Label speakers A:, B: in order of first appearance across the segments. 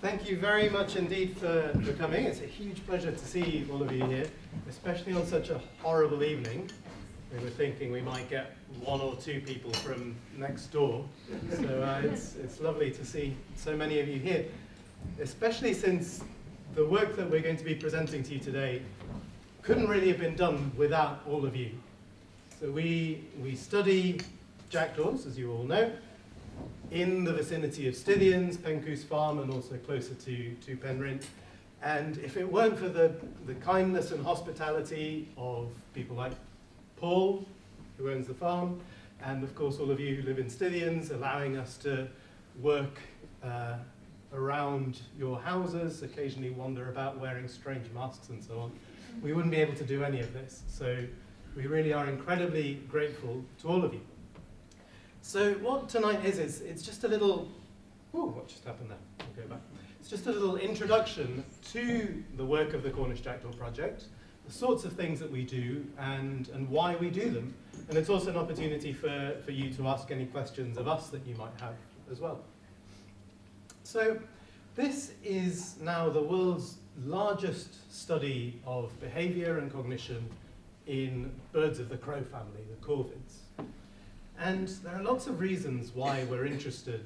A: Thank you very much indeed for coming. It's a huge pleasure to see all of you here, especially on such a horrible evening. We were thinking we might get one or two people from next door. So it's lovely to see so many of you here, especially since the work that we're going to be presenting to you today couldn't really have been done without all of you. So we study jackdaws, as you all know, in the vicinity of Stithians, Pencoos Farm, and also closer to Penryn. And if it weren't for the kindness and hospitality of people like Paul, who owns the farm, and of course all of you who live in Stithians, allowing us to work around your houses, occasionally wander about wearing strange masks and so on, we wouldn't be able to do any of this. So we really are incredibly grateful to all of you. So what tonight is it's just a little, what just happened there? I'll go back. It's just a little introduction to the work of the Cornish Jackdaw Project, the sorts of things that we do and why we do them. And it's also an opportunity for you to ask any questions of us that you might have as well. So this is now the world's largest study of behavior and cognition in birds of the crow family, the corvids. And there are lots of reasons why we're interested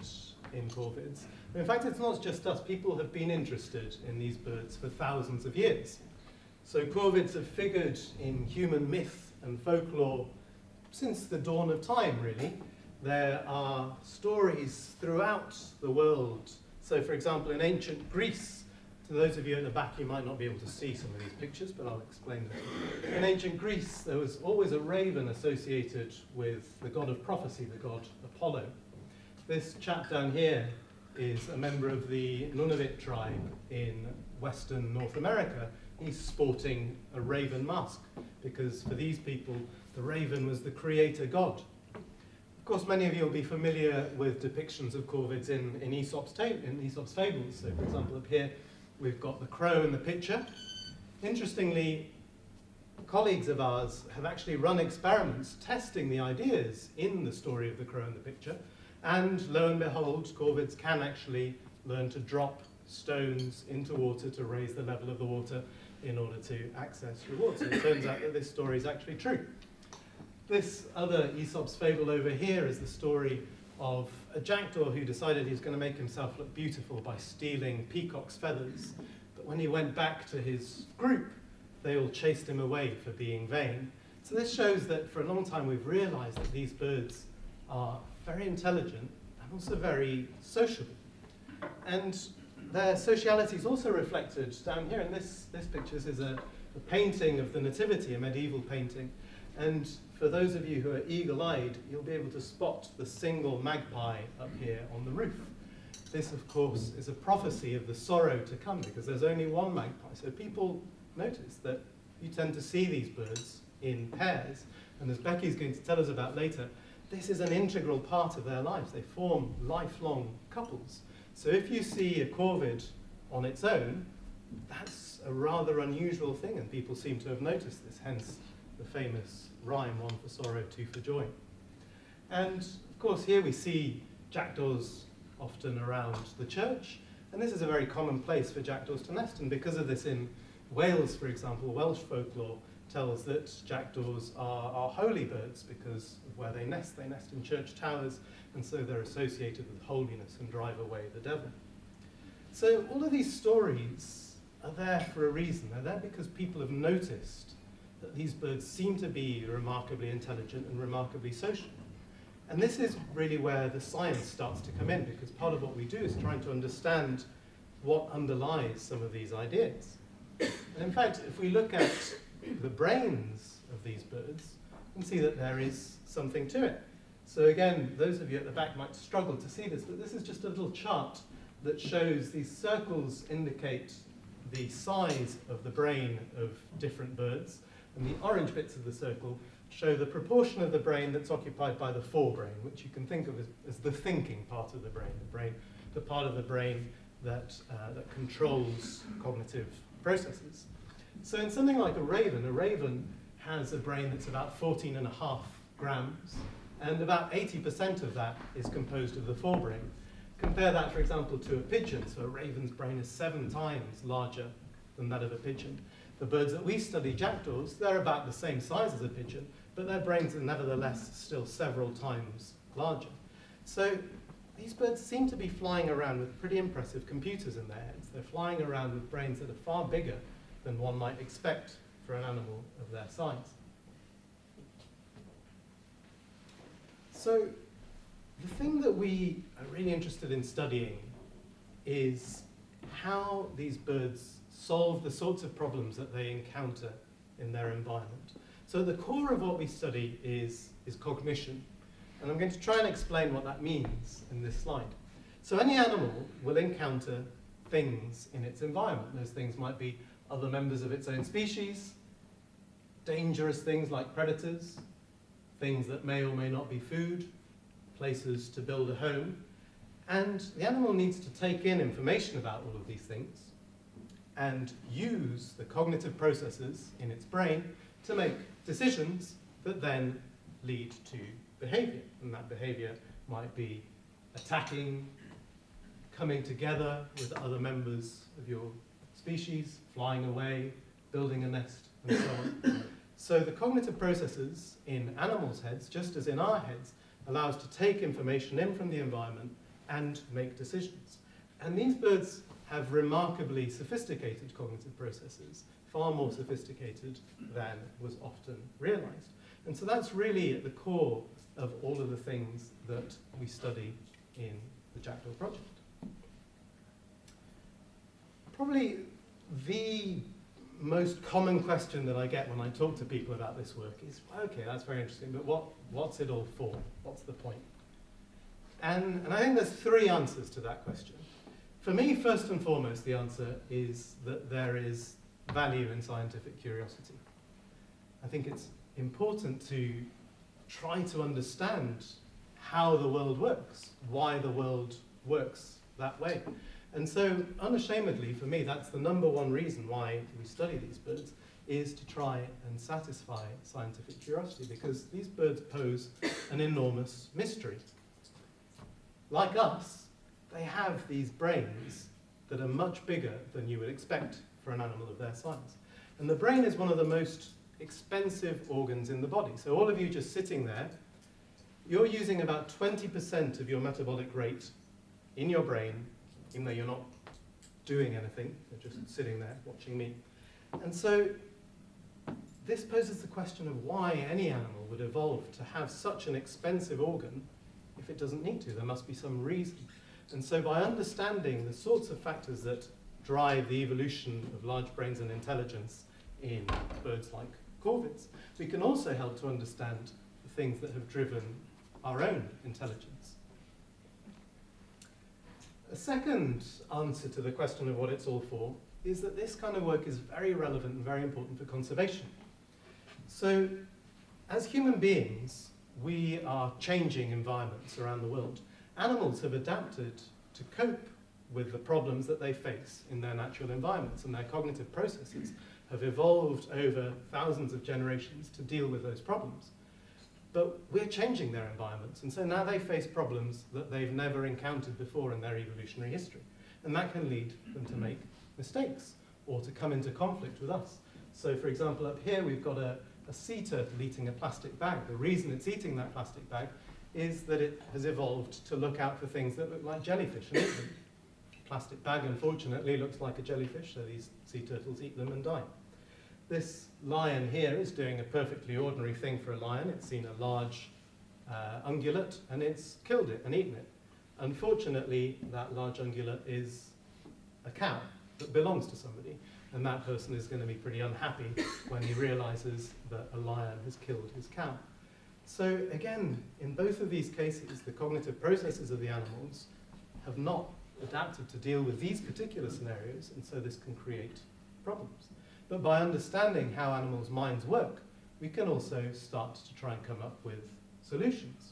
A: in corvids. In fact, it's not just us. People have been interested in these birds for thousands of years. So corvids have figured in human myth and folklore since the dawn of time, really. There are stories throughout the world. So, for example, in ancient Greece, to those of you at the back, you might not be able to see some of these pictures, but I'll explain them. In ancient Greece, there was always a raven associated with the god of prophecy, the god Apollo. This chap down here is a member of the Nunavut tribe in Western North America. He's sporting a raven mask, because for these people, the raven was the creator god. Of course, many of you will be familiar with depictions of corvids in Aesop's fables. So, for example, up here, we've got the crow in the picture. Interestingly, colleagues of ours have actually run experiments testing the ideas in the story of the crow in the picture, and lo and behold, corvids can actually learn to drop stones into water to raise the level of the water in order to access rewards. So it turns out that this story is actually true. This other Aesop's fable over here is the story of a jackdaw who decided he was going to make himself look beautiful by stealing peacock's feathers. But when he went back to his group, they all chased him away for being vain. So this shows that for a long time we've realized that these birds are very intelligent and also very sociable. And their sociality is also reflected down here. In this picture, this is a painting of the Nativity, a medieval painting. And for those of you who are eagle-eyed, you'll be able to spot the single magpie up here on the roof. This, of course, is a prophecy of the sorrow to come, because there's only one magpie. So people notice that you tend to see these birds in pairs. And as Becky's going to tell us about later, this is an integral part of their lives. They form lifelong couples. So if you see a corvid on its own, that's a rather unusual thing, and people seem to have noticed this, hence the famous rhyme, one for sorrow, two for joy. And of course here we see jackdaws often around the church, and this is a very common place for jackdaws to nest, and because of this in Wales, for example, Welsh folklore tells that jackdaws are holy birds because of where they nest. They nest in church towers, and so they're associated with holiness and drive away the devil. So all of these stories are there for a reason. They're there because people have noticed that these birds seem to be remarkably intelligent and remarkably social. And this is really where the science starts to come in, because part of what we do is trying to understand what underlies some of these ideas. And in fact, if we look at the brains of these birds, you can see that there is something to it. So again, those of you at the back might struggle to see this, but this is just a little chart that shows these circles indicate the size of the brain of different birds, and the orange bits of the circle show the proportion of the brain that's occupied by the forebrain, which you can think of as the thinking part of the brain, the part of the brain that controls cognitive processes. So in something like a raven has a brain that's about 14.5 grams, and about 80% of that is composed of the forebrain. compare that, for example, to a pigeon. So a raven's brain is 7 times larger than that of a pigeon. The birds that we study, jackdaws, they're about the same size as a pigeon, but their brains are nevertheless still several times larger. So these birds seem to be flying around with pretty impressive computers in their heads. They're flying around with brains that are far bigger than one might expect for an animal of their size. So the thing that we are really interested in studying is how these birds solve the sorts of problems that they encounter in their environment. So the core of what we study is cognition. And I'm going to try and explain what that means in this slide. So any animal will encounter things in its environment. Those things might be other members of its own species, dangerous things like predators, things that may or may not be food, places to build a home. And the animal needs to take in information about all of these things and use the cognitive processes in its brain to make decisions that then lead to behavior. And that behavior might be attacking, coming together with other members of your species, flying away, building a nest, and so on. So the cognitive processes in animals' heads, just as in our heads, allow us to take information in from the environment and make decisions. And these birds have remarkably sophisticated cognitive processes, far more sophisticated than was often realized. And so that's really at the core of all of the things that we study in the Jackdaw project. Probably the most common question that I get when I talk to people about this work is, okay, that's very interesting, but what's it all for? What's the point? And I think there's 3 answers to that question. For me, first and foremost, the answer is that there is value in scientific curiosity. I think it's important to try to understand how the world works, why the world works that way. And so, unashamedly, for me, that's the #1 reason why we study these birds, is to try and satisfy scientific curiosity, because these birds pose an enormous mystery. Like us, they have these brains that are much bigger than you would expect for an animal of their size. And the brain is one of the most expensive organs in the body. So all of you just sitting there, you're using about 20% of your metabolic rate in your brain, even though you're not doing anything, you're just sitting there watching me. And so this poses the question of why any animal would evolve to have such an expensive organ if it doesn't need to. There must be some reason. And so by understanding the sorts of factors that drive the evolution of large brains and intelligence in birds like corvids, we can also help to understand the things that have driven our own intelligence. A second answer to the question of what it's all for is that this kind of work is very relevant and very important for conservation. So, as human beings, we are changing environments around the world. Animals have adapted to cope with the problems that they face in their natural environments, and their cognitive processes have evolved over thousands of generations to deal with those problems. But we're changing their environments, and so now they face problems that they've never encountered before in their evolutionary history. And that can lead them to make mistakes or to come into conflict with us. So for example, up here we've got a sea turtle eating a plastic bag. The reason it's eating that plastic bag is that it has evolved to look out for things that look like jellyfish and eat them. The plastic bag, unfortunately, looks like a jellyfish, so these sea turtles eat them and die. This lion here is doing a perfectly ordinary thing for a lion. It's seen a large ungulate and it's killed it and eaten it. Unfortunately, that large ungulate is a cow that belongs to somebody, and that person is going to be pretty unhappy when he realizes that a lion has killed his cow. So again, in both of these cases, the cognitive processes of the animals have not adapted to deal with these particular scenarios, and so this can create problems. But by understanding how animals' minds work, we can also start to try and come up with solutions.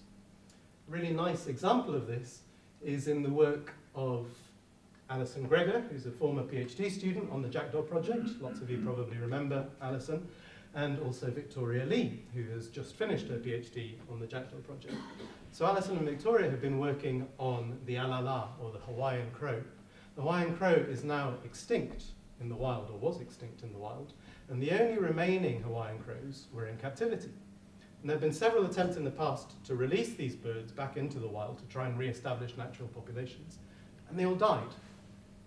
A: A really nice example of this is in the work of Alison Gregor, who's a former PhD student on the Jackdaw project. Lots of you probably remember Alison. and also Victoria Lee, who has just finished her PhD on the Jackdaw project. So Alison and Victoria have been working on the alala, or the Hawaiian crow. The Hawaiian crow is now extinct in the wild, or was extinct in the wild, and the only remaining Hawaiian crows were in captivity. And there have been several attempts in the past to release these birds back into the wild to try and re-establish natural populations, and they all died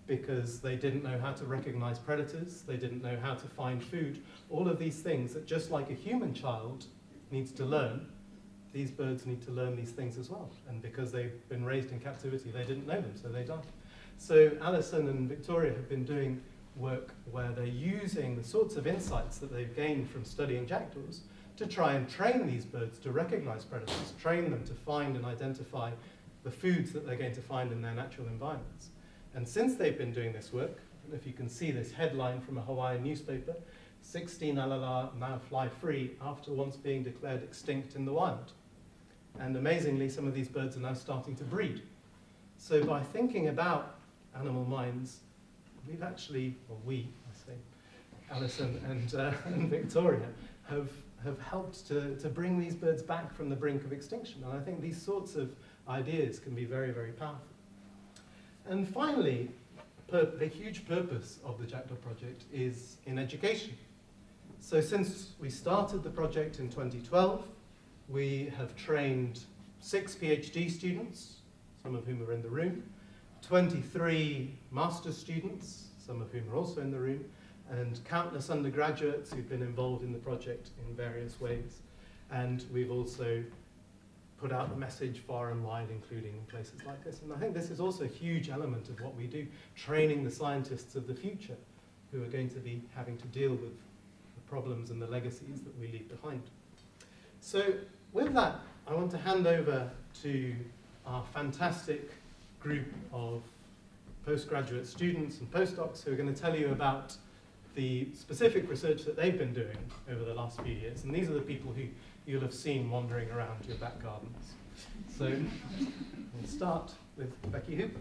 A: because they didn't know how to recognize predators, they didn't know how to find food, all of these things that just like a human child needs to learn, these birds need to learn these things as well. And because they've been raised in captivity, they didn't know them, so they died. So Alison and Victoria have been doing work where they're using the sorts of insights that they've gained from studying jackdaws to try and train these birds to recognize predators, train them to find and identify the foods that they're going to find in their natural environments. And since they've been doing this work, I don't know if you can see this headline from a Hawaiian newspaper, 16 alala now fly free after once being declared extinct in the wild. And amazingly, some of these birds are now starting to breed. So by thinking about animal minds, we've actually, or we, I say, Alison and Victoria, have helped to bring these birds back from the brink of extinction. And I think these sorts of ideas can be very, very powerful. And finally, the huge purpose of the Jackdaw project is in education. So since we started the project in 2012, we have trained 6 PhD students, some of whom are in the room, 23 master's students, some of whom are also in the room, and countless undergraduates who've been involved in the project in various ways. And we've also put out the message far and wide, including in places like this. And I think this is also a huge element of what we do, training the scientists of the future who are going to be having to deal with the problems and the legacies that we leave behind. So with that, I want to hand over to our fantastic group of postgraduate students and postdocs who are going to tell you about the specific research that they've been doing over the last few years. And these are the people who you'll have seen wandering around your back gardens. So we'll start with Becky Hooper.